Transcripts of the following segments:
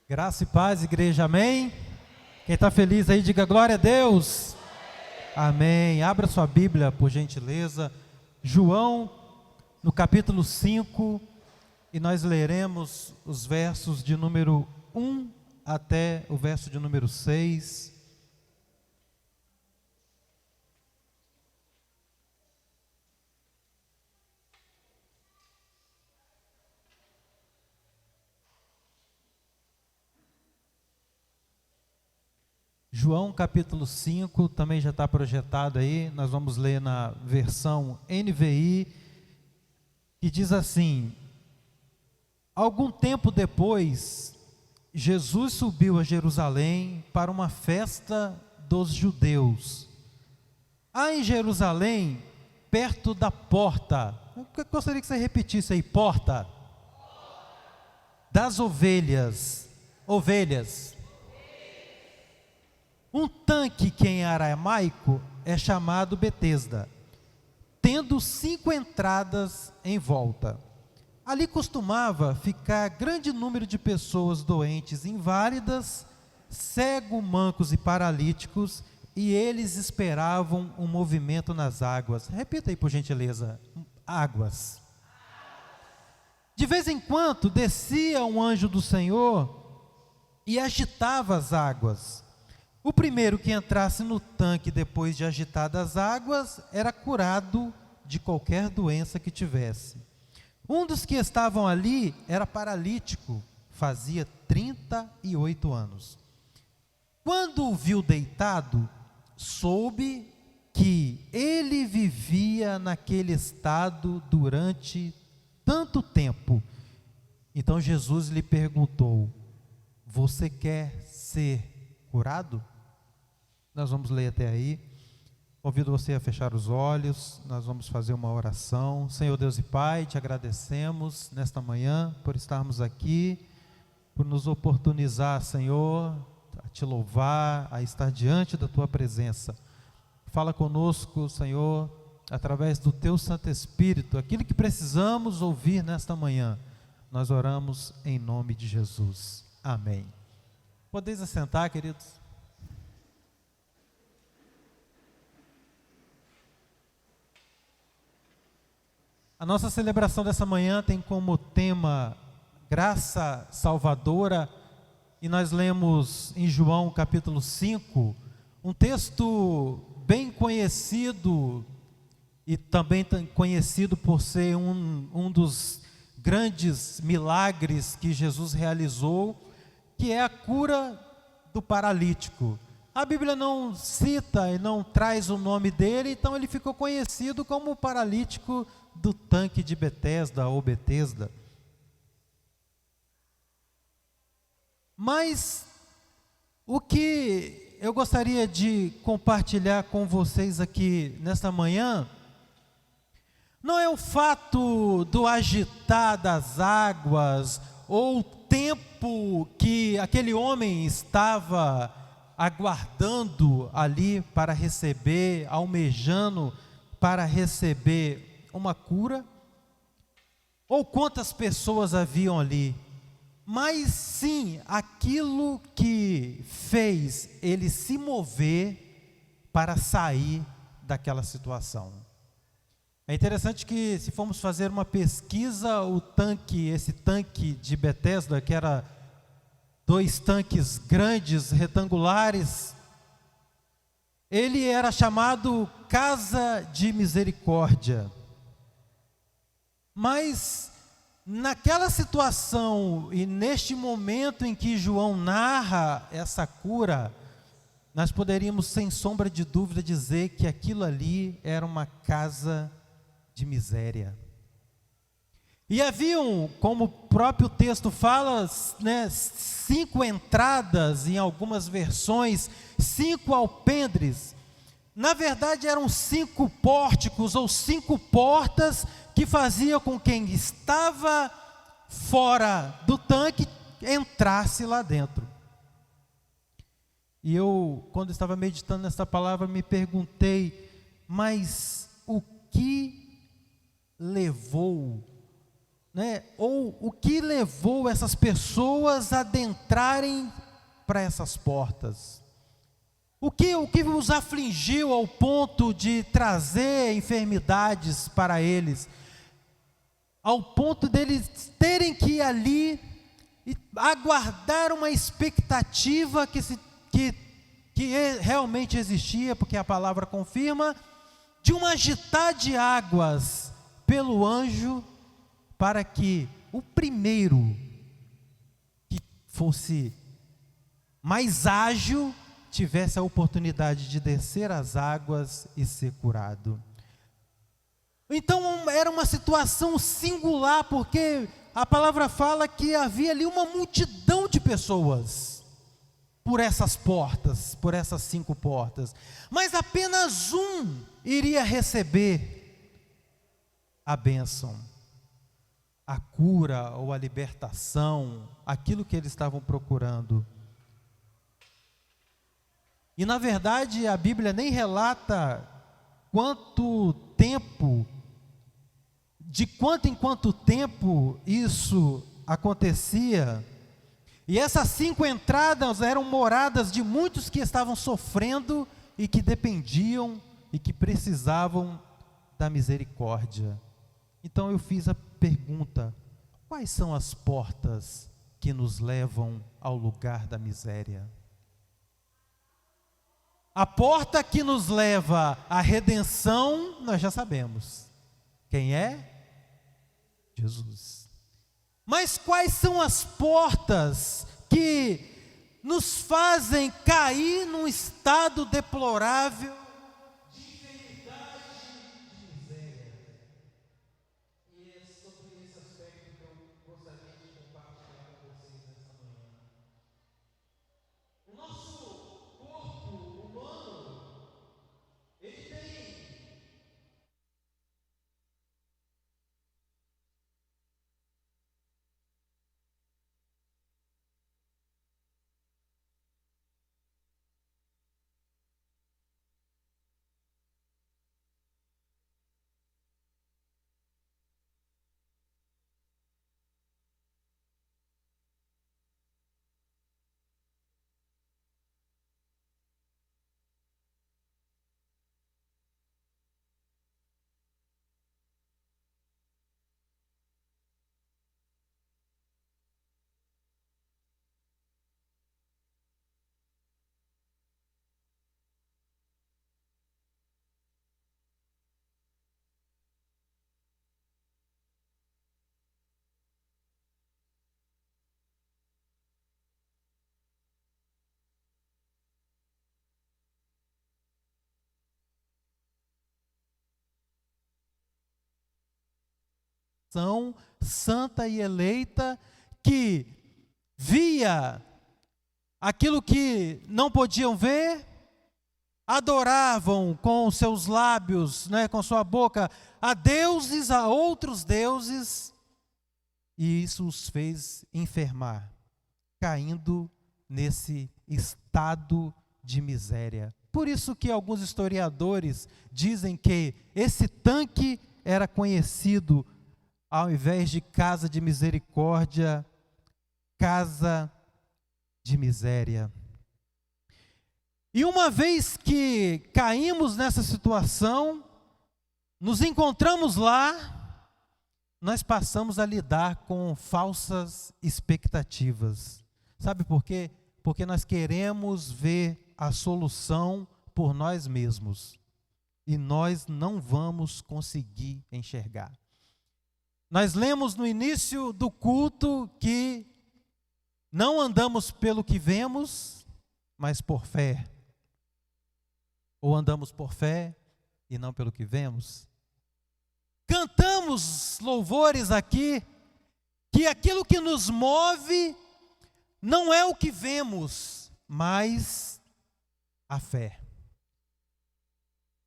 Graça e paz, igreja, amém? Quem está feliz aí, diga glória a Deus. Amém. Abra sua Bíblia, por gentileza. João, no capítulo 5, e nós leremos os versos de número 1 até o verso de número 6. João capítulo 5, também já está projetado aí, nós vamos ler na versão NVI, que diz assim: algum tempo depois, Jesus subiu a Jerusalém para uma festa dos judeus. Há em Jerusalém, perto da porta, eu gostaria que você repetisse aí, porta das ovelhas, um tanque que em aramaico é chamado Betesda, tendo 5 entradas em volta. Ali costumava ficar grande número de pessoas doentes, inválidas, cegos, mancos e paralíticos, e eles esperavam um movimento nas águas. Repita aí, por gentileza: águas. De vez em quando descia um anjo do Senhor e agitava as águas. O primeiro que entrasse no tanque depois de agitadas as águas era curado de qualquer doença que tivesse. Um dos que estavam ali era paralítico, fazia 38 anos. Quando o viu deitado, soube que ele vivia naquele estado durante tanto tempo. Então Jesus lhe perguntou: você quer ser curado? Nós vamos ler até aí. Convido você a fechar os olhos, nós vamos fazer uma oração. Senhor Deus e Pai, te agradecemos nesta manhã por estarmos aqui, por nos oportunizar, Senhor, a te louvar, a estar diante da tua presença. Fala conosco, Senhor, através do teu Santo Espírito, aquilo que precisamos ouvir nesta manhã. Nós oramos em nome de Jesus. Amém. Podeis assentar, queridos? A nossa celebração dessa manhã tem como tema graça salvadora, e nós lemos em João capítulo 5, um texto bem conhecido, e também conhecido por ser um dos grandes milagres que Jesus realizou, que é a cura do paralítico. A Bíblia não cita e não traz o nome dele, então ele ficou conhecido como o paralítico do tanque de Betesda ou Betesda. Mas o que eu gostaria de compartilhar com vocês aqui nesta manhã não é o fato do agitar das águas ou o tempo que aquele homem estava aguardando ali para receber, almejando para receber uma cura, ou quantas pessoas haviam ali, mas sim aquilo que fez ele se mover para sair daquela situação. É interessante que, se formos fazer uma pesquisa, esse tanque de Betesda, que era 2 tanques grandes, retangulares, ele era chamado Casa de Misericórdia. Mas naquela situação e neste momento em que João narra essa cura, nós poderíamos sem sombra de dúvida dizer que aquilo ali era uma casa de miséria. E haviam, como o próprio texto fala, 5 entradas, em algumas versões, 5 alpendres. Na verdade eram 5 pórticos ou 5 portas que faziam com quem estava fora do tanque entrasse lá dentro. E eu, quando estava meditando nessa palavra, me perguntei, mas o que levou né, ou o que levou essas pessoas a adentrarem para essas portas? O que os afligiu ao ponto de trazer enfermidades para eles? Ao ponto deles terem que ir ali e aguardar uma expectativa que realmente existia, porque a palavra confirma, de um agitar de águas pelo anjo, para que o primeiro que fosse mais ágil tivesse a oportunidade de descer as águas e ser curado. Então era uma situação singular, porque a palavra fala que havia ali uma multidão de pessoas por essas portas, por essas 5 portas, mas apenas um iria receber a bênção, a cura ou a libertação, aquilo que eles estavam procurando. E na verdade a Bíblia nem relata quanto tempo, de quanto em quanto tempo isso acontecia. E essas 5 entradas eram moradas de muitos que estavam sofrendo e que dependiam e que precisavam da misericórdia. Então eu fiz a pergunta: quais são as portas que nos levam ao lugar da miséria? A porta que nos leva à redenção, nós já sabemos. Quem é? Jesus. Mas quais são as portas que nos fazem cair num estado deplorável de enfermidade e miséria? E é sobre esse aspecto que eu gostaria de compartilhar com vocês nessa manhã. O nosso corpo humano, ele tem santa e eleita, que via aquilo que não podiam ver, adoravam com seus lábios, né, com sua boca, a deuses, a outros deuses, e isso os fez enfermar, caindo nesse estado de miséria. Por isso que alguns historiadores dizem que esse tanque era conhecido, ao invés de casa de misericórdia, casa de miséria. E uma vez que caímos nessa situação, nos encontramos lá, nós passamos a lidar com falsas expectativas. Sabe por quê? Porque nós queremos ver a solução por nós mesmos, e nós não vamos conseguir enxergar. Nós lemos no início do culto que não andamos pelo que vemos, mas por fé. Ou andamos por fé e não pelo que vemos? Cantamos louvores aqui, que aquilo que nos move não é o que vemos, mas a fé.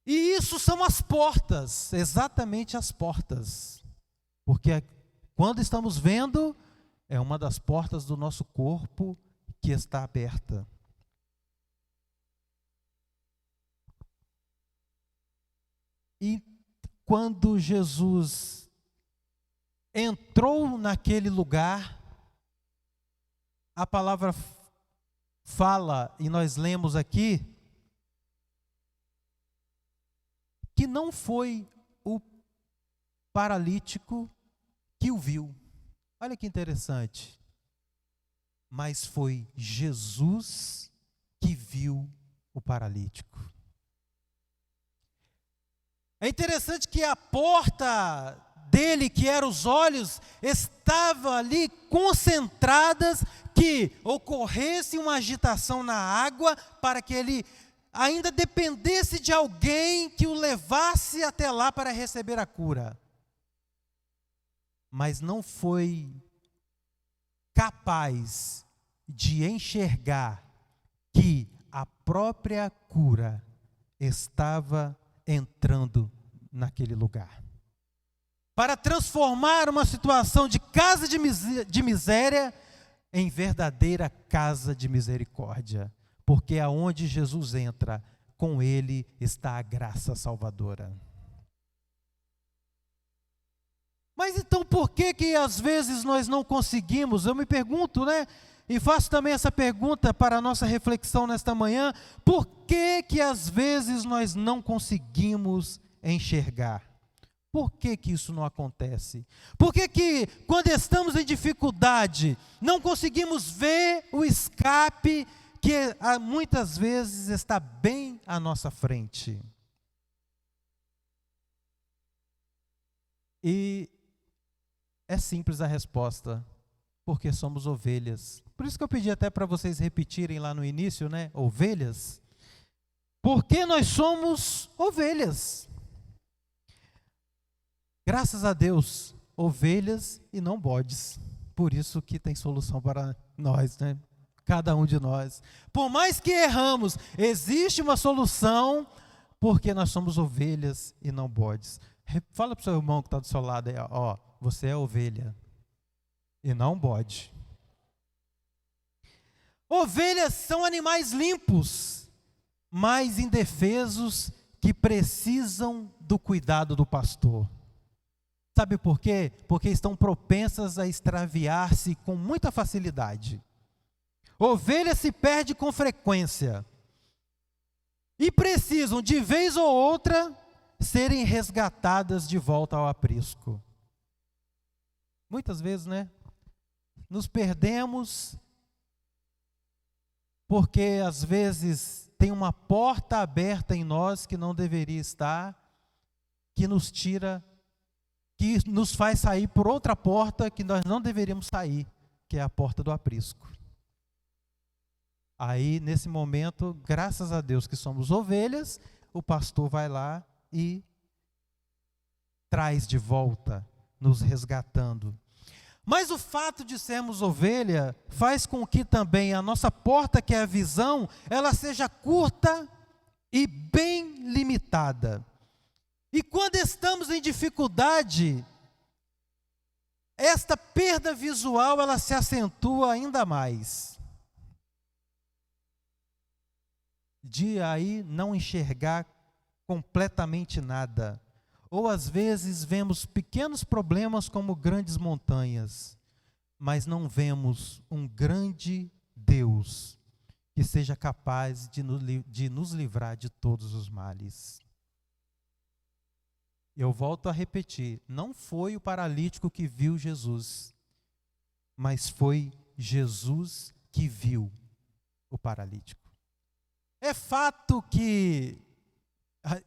E isso são as portas, exatamente as portas. Porque quando estamos vendo, é uma das portas do nosso corpo que está aberta. E quando Jesus entrou naquele lugar, a palavra fala, e nós lemos aqui, que não foi o paralítico que o viu. Olha que interessante. Mas foi Jesus que viu o paralítico. É interessante que a porta dele, que eram os olhos, estava ali concentradas, que ocorresse uma agitação na água, para que ele ainda dependesse de alguém que o levasse até lá para receber a cura. Mas não foi capaz de enxergar que a própria cura estava entrando naquele lugar. Para transformar uma situação de casa de miséria em verdadeira casa de misericórdia. Porque aonde Jesus entra, com ele está a graça salvadora. Mas então por que às vezes nós não conseguimos? Eu me pergunto, né? E faço também essa pergunta para a nossa reflexão nesta manhã. Por que às vezes nós não conseguimos enxergar? Por que isso não acontece? Por que quando estamos em dificuldade, não conseguimos ver o escape que muitas vezes está bem à nossa frente? E é simples a resposta, porque somos ovelhas. Por isso que eu pedi até para vocês repetirem lá no início, né? Ovelhas. Porque nós somos ovelhas. Graças a Deus, ovelhas e não bodes. Por isso que tem solução para nós, né? Cada um de nós. Por mais que erramos, existe uma solução, porque nós somos ovelhas e não bodes. Fala para o seu irmão que está do seu lado aí, ó, você é ovelha e não bode. Ovelhas são animais limpos, mas indefesos, que precisam do cuidado do pastor. Sabe por quê? Porque estão propensas a extraviar-se com muita facilidade. Ovelha se perde com frequência e precisam, de vez ou outra, serem resgatadas de volta ao aprisco. Muitas vezes, né? Nos perdemos porque às vezes tem uma porta aberta em nós que não deveria estar, que nos tira, que nos faz sair por outra porta que nós não deveríamos sair, que é a porta do aprisco. Aí, nesse momento, graças a Deus que somos ovelhas, o pastor vai lá e traz de volta, nos resgatando. Mas o fato de sermos ovelha faz com que também a nossa porta, que é a visão, ela seja curta e bem limitada. E quando estamos em dificuldade, esta perda visual, ela se acentua ainda mais. De aí não enxergar completamente nada. Ou às vezes vemos pequenos problemas como grandes montanhas, mas não vemos um grande Deus que seja capaz de nos livrar de todos os males. Eu volto a repetir, não foi o paralítico que viu Jesus, mas foi Jesus que viu o paralítico. É fato que,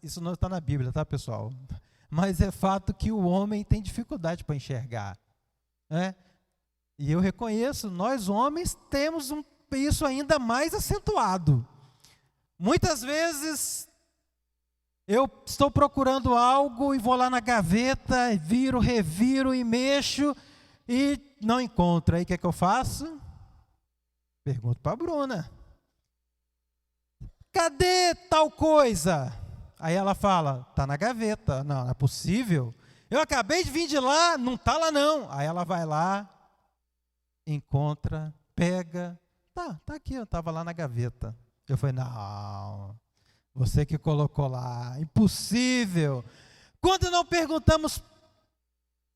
isso não está na Bíblia, tá, pessoal? Mas é fato que o homem tem dificuldade para enxergar, né? E eu reconheço, nós homens temos isso ainda mais acentuado. Muitas vezes eu estou procurando algo e vou lá na gaveta, viro, reviro e mexo e não encontro. Aí o que é que eu faço? Pergunto para a Bruna. Cadê tal coisa? Aí ela fala, está na gaveta. Não, não é possível. Eu acabei de vir de lá, não está lá não. Aí ela vai lá, encontra, pega. Tá aqui, eu estava lá na gaveta. Eu falei, não, você que colocou lá, impossível. Quando não perguntamos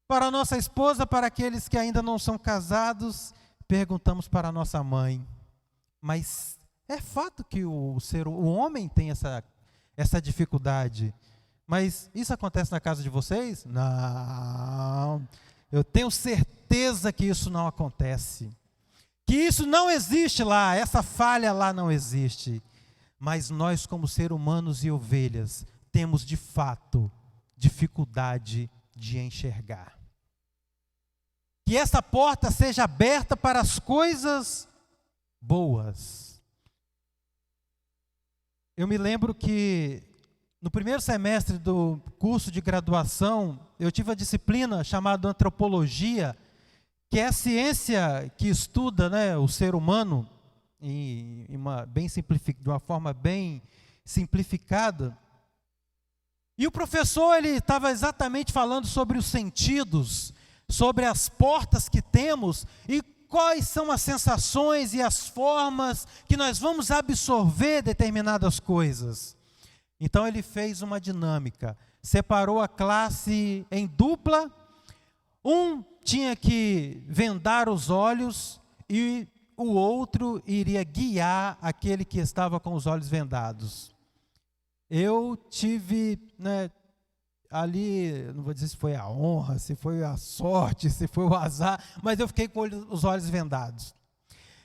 para a nossa esposa, para aqueles que ainda não são casados, perguntamos para a nossa mãe. Mas é fato que o homem tem essa dificuldade. Mas isso acontece na casa de vocês? Não. Eu tenho certeza que isso não acontece. Que isso não existe lá, essa falha lá não existe. Mas nós, como seres humanos e ovelhas, temos de fato dificuldade de enxergar. Que essa porta seja aberta para as coisas boas. Eu me lembro que no primeiro semestre do curso de graduação, eu tive a disciplina chamada antropologia, que é a ciência que estuda, né, o ser humano de uma forma bem simplificada. E o professor ele estava exatamente falando sobre os sentidos, sobre as portas que temos e quais são as sensações e as formas que nós vamos absorver determinadas coisas. Então ele fez uma dinâmica, separou a classe em dupla, um tinha que vendar os olhos e o outro iria guiar aquele que estava com os olhos vendados. Eu tive, ali, não vou dizer se foi a honra, se foi a sorte, se foi o azar, mas eu fiquei com os olhos vendados.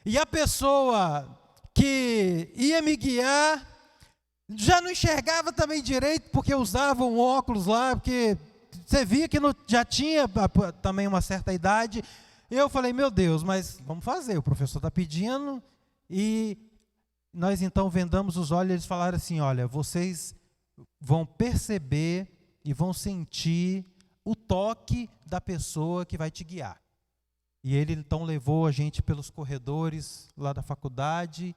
E a pessoa que ia me guiar já não enxergava também direito, porque usava um óculos lá, porque você via que já tinha também uma certa idade. Eu falei, meu Deus, mas vamos fazer, o professor está pedindo. E nós então vendamos os olhos, eles falaram assim, olha, vocês vão perceber e vão sentir o toque da pessoa que vai te guiar. E ele então levou a gente pelos corredores lá da faculdade,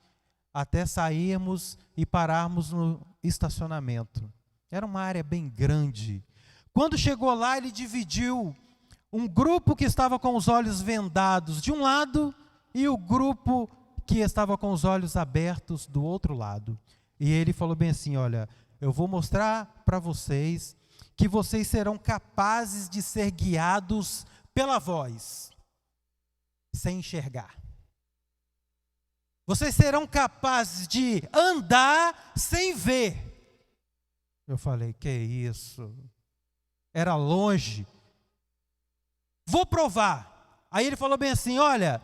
até sairmos e pararmos no estacionamento. Era uma área bem grande. Quando chegou lá, ele dividiu um grupo que estava com os olhos vendados de um lado e o grupo que estava com os olhos abertos do outro lado. E ele falou bem assim, olha, eu vou mostrar para vocês que vocês serão capazes de ser guiados pela voz, sem enxergar. Vocês serão capazes de andar sem ver. Eu falei, que isso? Era longe. Vou provar. Aí ele falou bem assim, olha,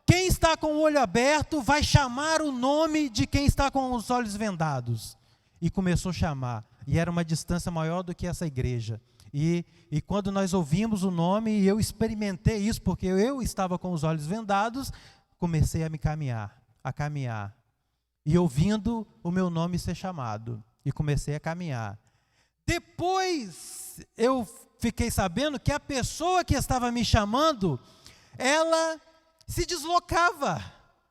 quem está com o olho aberto vai chamar o nome de quem está com os olhos vendados. E começou a chamar. E era uma distância maior do que essa igreja. E quando nós ouvimos o nome, e eu experimentei isso, porque eu estava com os olhos vendados, comecei a caminhar. E ouvindo o meu nome ser chamado. E comecei a caminhar. Depois eu fiquei sabendo que a pessoa que estava me chamando, ela se deslocava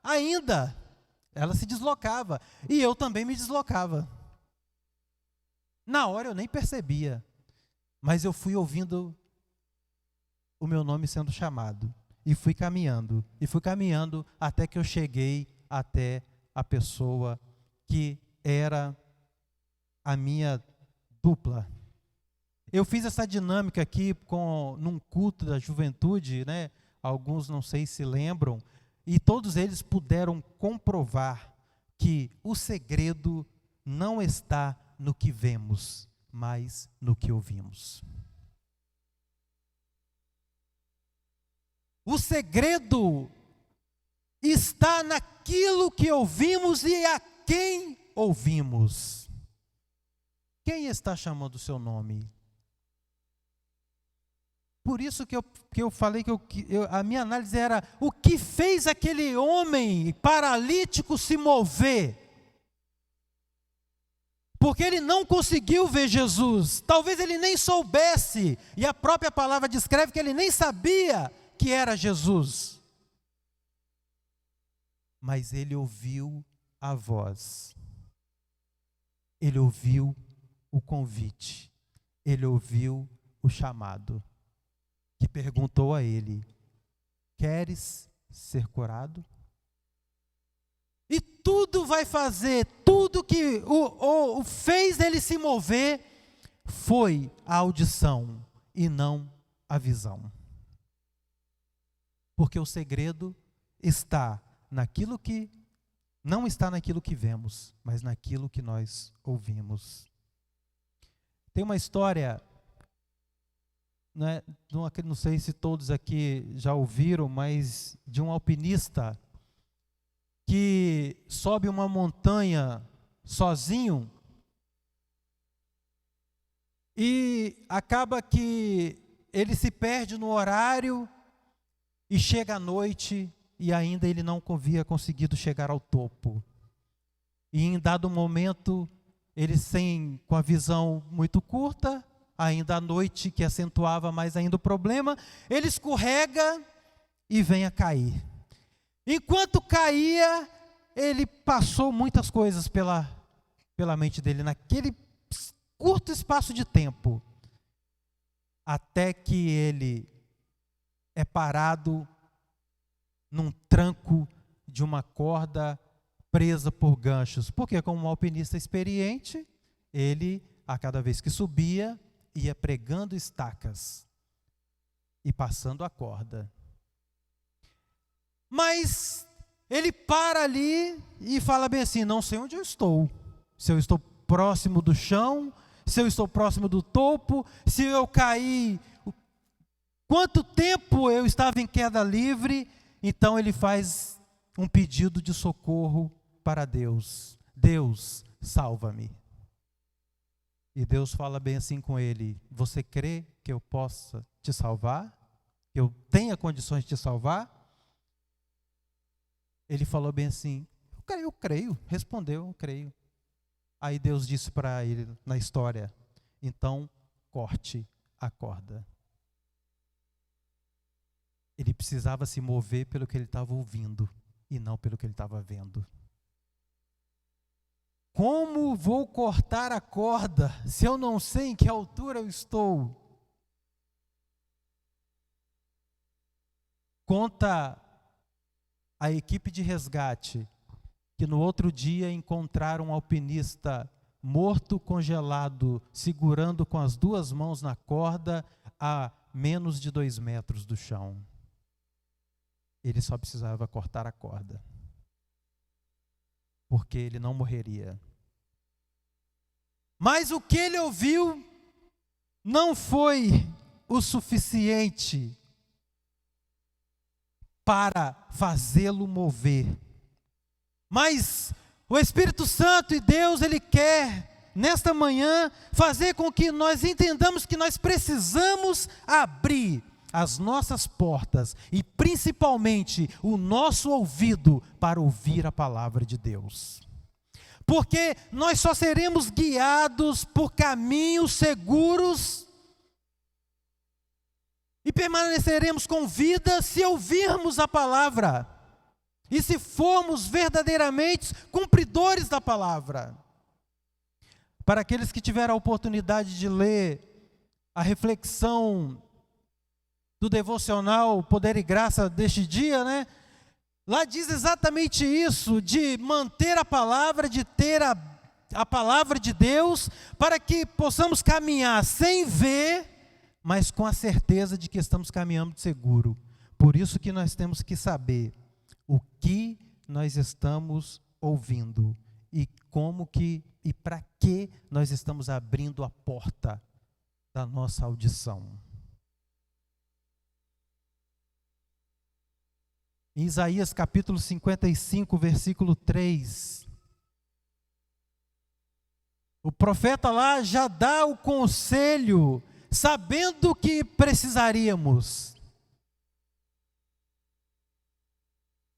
ainda. Ela se deslocava. E eu também me deslocava. Na hora eu nem percebia. Mas eu fui ouvindo o meu nome sendo chamado. E fui caminhando. E fui caminhando até que eu cheguei até a pessoa que era a minha dupla. Eu fiz essa dinâmica aqui num culto da juventude, né? Alguns não sei se lembram, e todos eles puderam comprovar que o segredo não está no que vemos, mas no que ouvimos. O segredo está naquilo que ouvimos e a quem ouvimos. Quem está chamando o seu nome? Por isso que eu falei que a minha análise era o que fez aquele homem paralítico se mover. Porque ele não conseguiu ver Jesus. Talvez ele nem soubesse. E a própria palavra descreve que ele nem sabia que era Jesus. Mas ele ouviu a voz. Ele ouviu o convite. Ele ouviu o chamado. Que perguntou a ele, queres ser curado? E tudo vai fazer, tudo que o fez ele se mover, foi a audição e não a visão. Porque o segredo está naquilo que não está naquilo que vemos, mas naquilo que nós ouvimos. Tem uma história, né, não sei se todos aqui já ouviram, mas de um alpinista que sobe uma montanha sozinho e acaba que ele se perde no horário e chega à noite e ainda ele não havia conseguido chegar ao topo. E em dado momento, ele com a visão muito curta, ainda à noite, que acentuava mais ainda o problema, ele escorrega e vem a cair. Enquanto caía, ele passou muitas coisas pela mente dele, naquele curto espaço de tempo, até que ele é parado num tranco de uma corda presa por ganchos. Porque, como um alpinista experiente, ele, a cada vez que subia, ia pregando estacas e passando a corda. Mas ele para ali e fala bem assim: não sei onde eu estou. Se eu estou próximo do chão, se eu estou próximo do topo, se eu caí, quanto tempo eu estava em queda livre. Então ele faz um pedido de socorro para Deus: Deus, salva-me. E Deus fala bem assim com ele: você crê que eu possa te salvar? Que eu tenha condições de te salvar? Ele falou bem assim: eu creio, respondeu, eu creio. Aí Deus disse para ele na história: então corte a corda. Ele precisava se mover pelo que ele estava ouvindo e não pelo que ele estava vendo. Como vou cortar a corda se eu não sei em que altura eu estou? Conta a equipe de resgate que no outro dia encontraram um alpinista morto, congelado, segurando com as duas mãos na corda a menos de 2 metros do chão. Ele só precisava cortar a corda, porque ele não morreria. Mas o que ele ouviu não foi o suficiente para fazê-lo mover. Mas o Espírito Santo e Deus, Ele quer, nesta manhã, fazer com que nós entendamos que nós precisamos abrir as nossas portas e principalmente o nosso ouvido para ouvir a palavra de Deus. Porque nós só seremos guiados por caminhos seguros e permaneceremos com vida se ouvirmos a palavra e se formos verdadeiramente cumpridores da palavra. Para aqueles que tiveram a oportunidade de ler a reflexão do devocional Poder e Graça deste dia, né? Lá diz exatamente isso, de manter a palavra, de ter a palavra de Deus, para que possamos caminhar sem ver, mas com a certeza de que estamos caminhando seguro. Por isso que nós temos que saber o que nós estamos ouvindo e como que e para que nós estamos abrindo a porta da nossa audição. Em Isaías capítulo 55, versículo 3, o profeta lá já dá o conselho, sabendo que precisaríamos.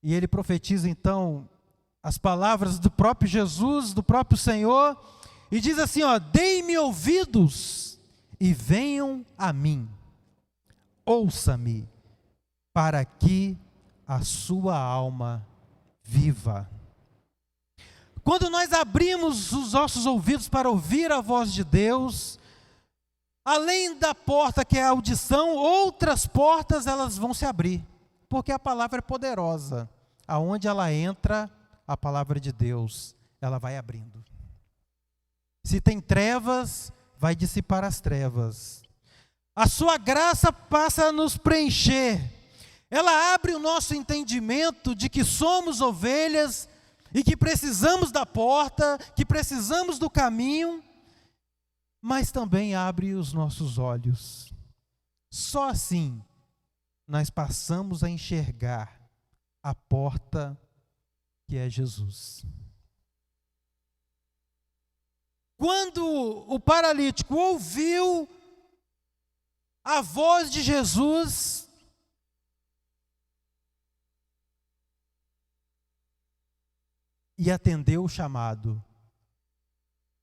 E ele profetiza então as palavras do próprio Jesus, do próprio Senhor, e diz assim, deem-me ouvidos e venham a mim, ouça-me, para que a sua alma viva. Quando nós abrimos os nossos ouvidos para ouvir a voz de Deus, além da porta que é a audição, outras portas elas vão se abrir, porque a palavra é poderosa. Aonde ela entra, a palavra de Deus, ela vai abrindo. Se tem trevas, vai dissipar as trevas. A sua graça passa a nos preencher. Ela abre o nosso entendimento de que somos ovelhas e que precisamos da porta, que precisamos do caminho, mas também abre os nossos olhos. Só assim nós passamos a enxergar a porta que é Jesus. Quando o paralítico ouviu a voz de Jesus, e atendeu o chamado,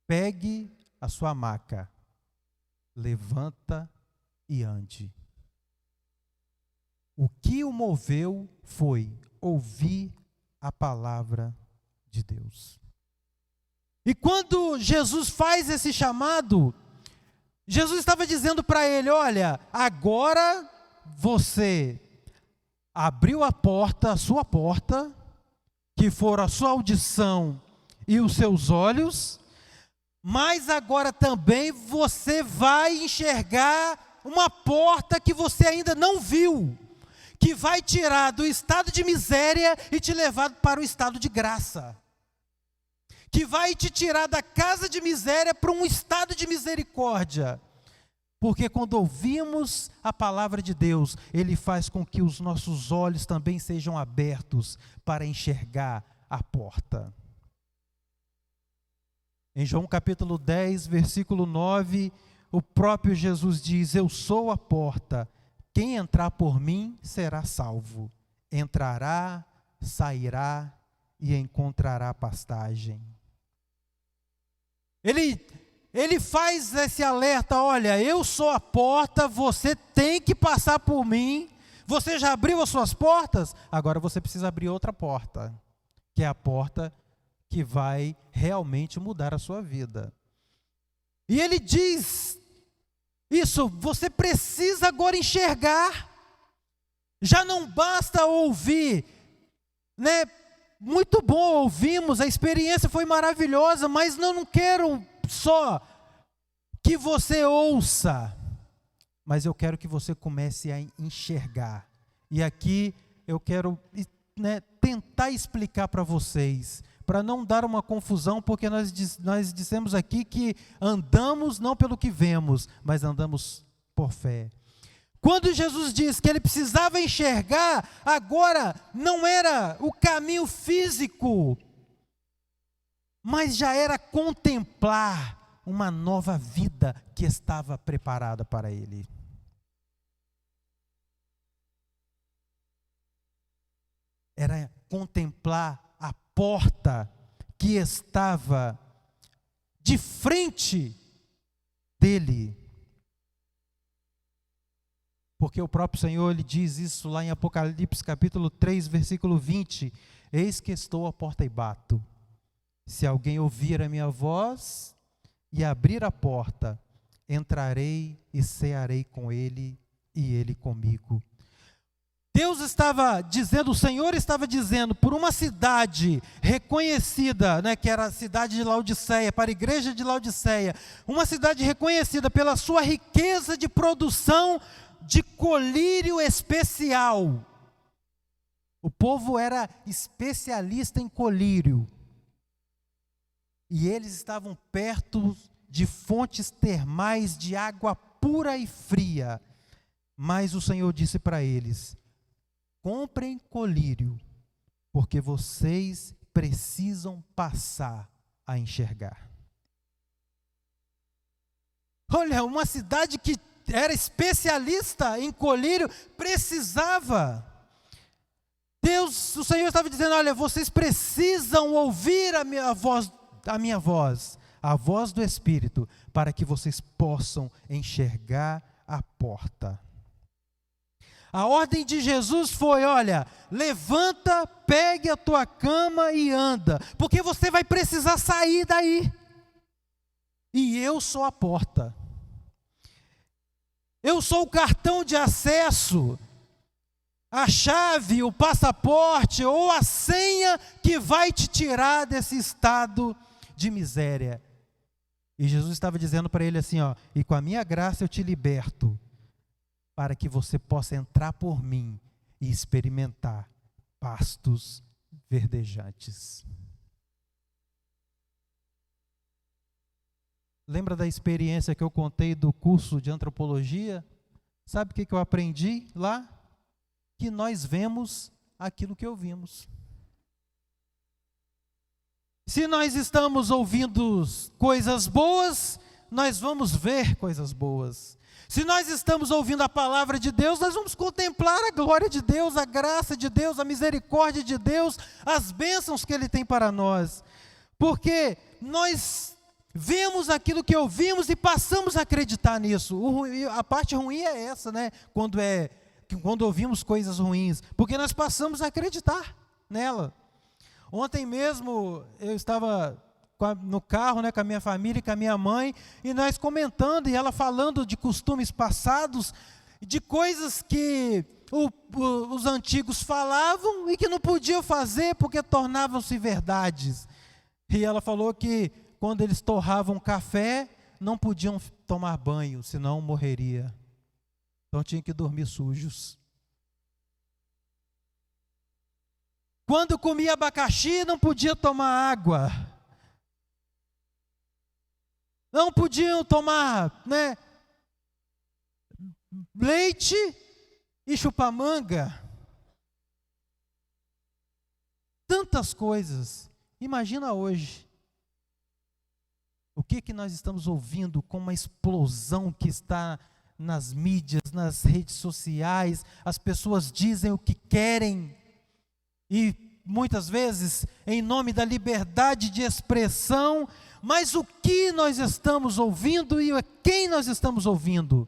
pegue a sua maca, levanta e ande. O que o moveu foi ouvir a palavra de Deus. E quando Jesus faz esse chamado, Jesus estava dizendo para ele: olha, agora você abriu a porta, a sua porta, que for a sua audição e os seus olhos, mas agora também você vai enxergar uma porta que você ainda não viu, que vai tirar do estado de miséria e te levar para o estado de graça, que vai te tirar da casa de miséria para um estado de misericórdia. Porque quando ouvimos a palavra de Deus, Ele faz com que os nossos olhos também sejam abertos para enxergar a porta. Em João capítulo 10, versículo 9, o próprio Jesus diz: eu sou a porta, quem entrar por mim será salvo. Entrará, sairá e encontrará pastagem. Ele faz esse alerta: olha, eu sou a porta, você tem que passar por mim. Você já abriu as suas portas? Agora você precisa abrir outra porta, que é a porta que vai realmente mudar a sua vida. E ele diz isso: você precisa agora enxergar. Já não basta ouvir, né? Muito bom, ouvimos, a experiência foi maravilhosa, mas não quero só que você ouça, mas eu quero que você comece a enxergar. E aqui eu quero, né, tentar explicar para vocês, para não dar uma confusão, porque nós dissemos aqui que andamos não pelo que vemos, mas andamos por fé. Quando Jesus disse que ele precisava enxergar, agora não era o caminho físico, mas já era contemplar uma nova vida que estava preparada para ele. Era contemplar a porta que estava de frente dele. Porque o próprio Senhor, ele diz isso lá em Apocalipse capítulo 3, versículo 20: eis que estou à porta e bato. Se alguém ouvir a minha voz e abrir a porta, entrarei e cearei com ele e ele comigo. Deus estava dizendo, o Senhor estava dizendo por uma cidade reconhecida, né, que era a cidade de Laodiceia, para a igreja de Laodiceia, uma cidade reconhecida pela sua riqueza de produção de colírio especial. O povo era especialista em colírio. E eles estavam perto de fontes termais de água pura e fria. Mas o Senhor disse para eles: comprem colírio, porque vocês precisam passar a enxergar. Olha, uma cidade que era especialista em colírio, precisava. O Senhor estava dizendo: olha, vocês precisam ouvir a minha voz, a voz do Espírito, para que vocês possam enxergar a porta. A ordem de Jesus foi: olha, levanta, pegue a tua cama e anda, porque você vai precisar sair daí. E eu sou a porta. Eu sou o cartão de acesso, a chave, o passaporte ou a senha que vai te tirar desse estado de miséria. E Jesus estava dizendo para ele assim: ó, e com a minha graça eu te liberto, para que você possa entrar por mim e experimentar pastos verdejantes. Lembra da experiência que eu contei do curso de antropologia? Sabe o que eu aprendi lá? Que nós vemos aquilo que ouvimos. Se nós estamos ouvindo coisas boas, nós vamos ver coisas boas. Se nós estamos ouvindo a palavra de Deus, nós vamos contemplar a glória de Deus, a graça de Deus, a misericórdia de Deus, as bênçãos que Ele tem para nós. Porque nós vemos aquilo que ouvimos e passamos a acreditar nisso. A parte ruim é essa, né? Quando ouvimos coisas ruins, porque nós passamos a acreditar nela. Ontem mesmo eu estava no carro, né, com a minha família e com a minha mãe, e nós comentando, e ela falando de costumes passados, de coisas que os antigos falavam e que não podiam fazer porque tornavam-se verdades. E ela falou que quando eles torravam café, não podiam tomar banho, senão morreria. Então tinha que dormir sujos. Quando comia abacaxi, não podia tomar água. Não podiam tomar, né, leite e chupar manga. Tantas coisas. Imagina hoje. O que nós estamos ouvindo com uma explosão que está nas mídias, nas redes sociais. As pessoas dizem o que querem. E muitas vezes em nome da liberdade de expressão, mas o que nós estamos ouvindo e a quem nós estamos ouvindo?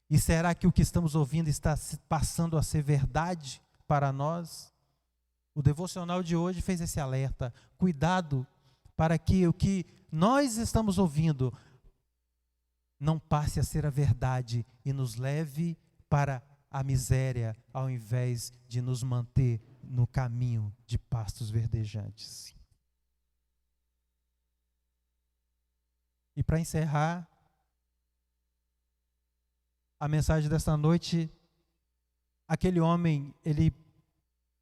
E será que o que estamos ouvindo está passando a ser verdade para nós? O devocional de hoje fez esse alerta. Cuidado para que o que nós estamos ouvindo não passe a ser a verdade e nos leve para a miséria, ao invés de nos manter no caminho de pastos verdejantes. E para encerrar a mensagem desta noite, aquele homem,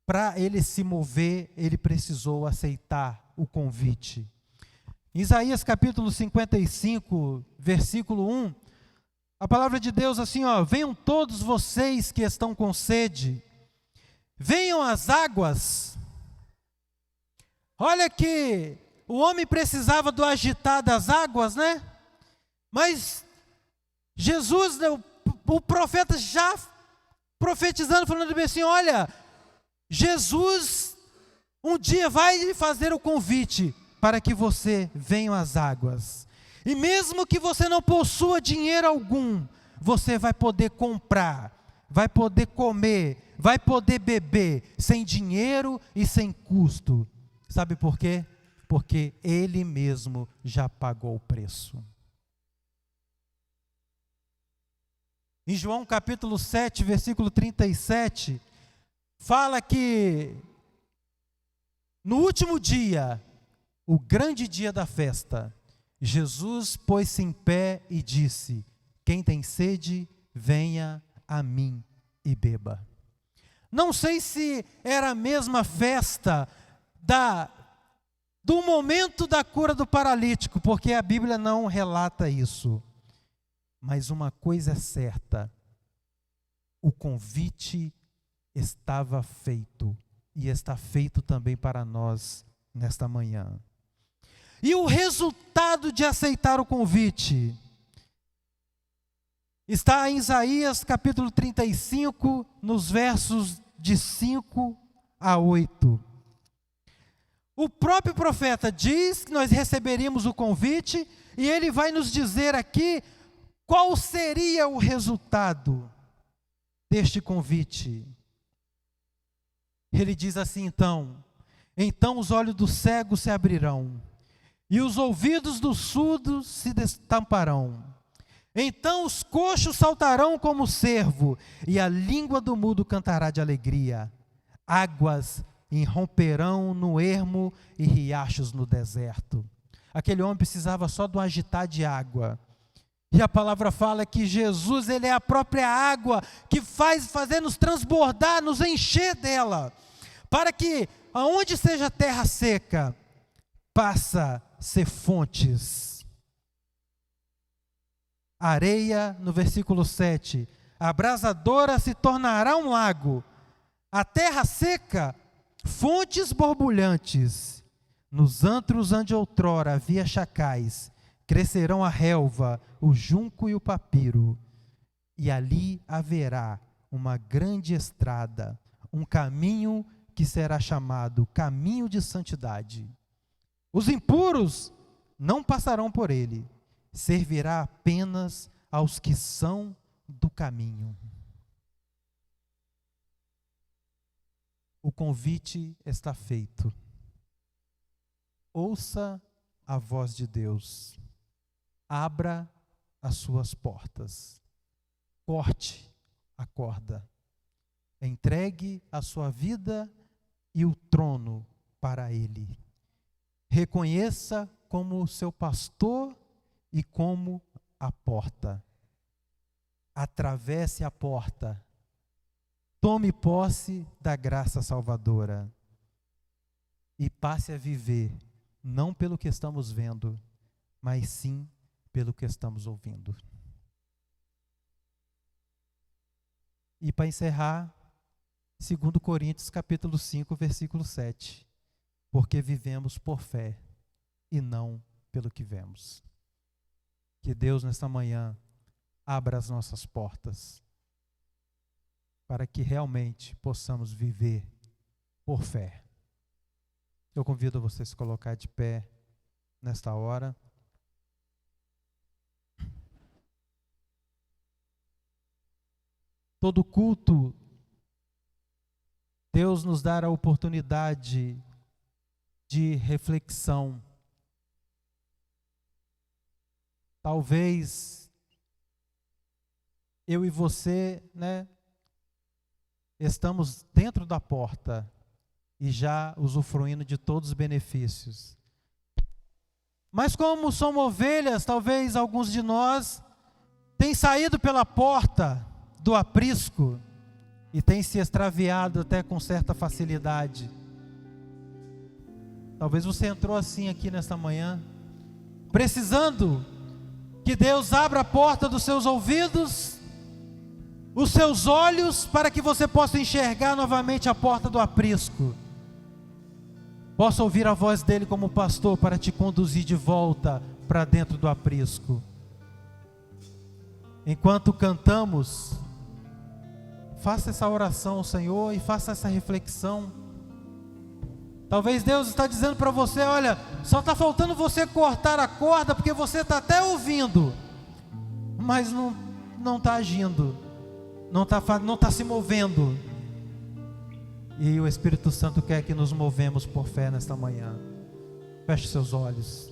para ele se mover, ele precisou aceitar o convite. Em Isaías capítulo 55, versículo 1, a palavra de Deus assim, venham todos vocês que estão com sede, venham às águas. Olha que o homem precisava do agitar das águas, né? Mas Jesus, o profeta já profetizando, falando bem assim, olha, Jesus um dia vai lhe fazer o convite para que você venha às águas. E mesmo que você não possua dinheiro algum, você vai poder comprar, vai poder comer, vai poder beber, sem dinheiro e sem custo. Sabe por quê? Porque Ele mesmo já pagou o preço. Em João capítulo 7, versículo 37, fala que no último dia, o grande dia da festa, Jesus pôs-se em pé e disse: quem tem sede, venha a mim e beba. Não sei se era a mesma festa do momento da cura do paralítico, porque a Bíblia não relata isso. Mas uma coisa é certa, o convite estava feito, e está feito também para nós nesta manhã. E o resultado de aceitar o convite está em Isaías capítulo 35, nos versos de 5 a 8. O próprio profeta diz que nós receberíamos o convite, e ele vai nos dizer aqui qual seria o resultado deste convite. Ele diz assim, então os olhos do cego se abrirão, e os ouvidos dos surdos se destamparão. Então os coxos saltarão como o cervo, e a língua do mudo cantará de alegria. Águas irromperão no ermo e riachos no deserto. Aquele homem precisava só de um agitar de água. E a palavra fala que Jesus, ele é a própria água que fazer nos transbordar, nos encher dela, para que aonde seja terra seca, passa a ser fontes. Areia, no versículo 7, abrasadora se tornará um lago, a terra seca, fontes borbulhantes. Nos antros onde outrora havia chacais, crescerão a relva, o junco e o papiro, e ali haverá uma grande estrada, um caminho que será chamado caminho de santidade. Os impuros não passarão por ele, servirá apenas aos que são do caminho. O convite está feito. Ouça a voz de Deus. Abra as suas portas. Corte a corda. Entregue a sua vida e o trono para Ele. Reconheça como seu pastor e como a porta. Atravesse a porta. Tome posse da graça salvadora. E passe a viver, não pelo que estamos vendo, mas sim pelo que estamos ouvindo. E para encerrar, 2 Coríntios capítulo 5, versículo 7. Porque vivemos por fé e não pelo que vemos. Que Deus nesta manhã abra as nossas portas, para que realmente possamos viver por fé. Eu convido você a se colocar de pé nesta hora. Todo culto, Deus nos dá a oportunidade de reflexão. Talvez eu e você, estamos dentro da porta e já usufruindo de todos os benefícios. Mas como somos ovelhas, talvez alguns de nós têm saído pela porta do aprisco e têm se extraviado até com certa facilidade. Talvez você entrou assim aqui nesta manhã, precisando que Deus abra a porta dos seus ouvidos, os seus olhos, para que você possa enxergar novamente a porta do aprisco. Possa ouvir a voz dele como pastor para te conduzir de volta para dentro do aprisco. Enquanto cantamos, faça essa oração ao Senhor e faça essa reflexão. Talvez Deus está dizendo para você, olha, só está faltando você cortar a corda, porque você está até ouvindo, mas não está agindo, não está se movendo. E o Espírito Santo quer que nos movemos por fé nesta manhã. Feche seus olhos.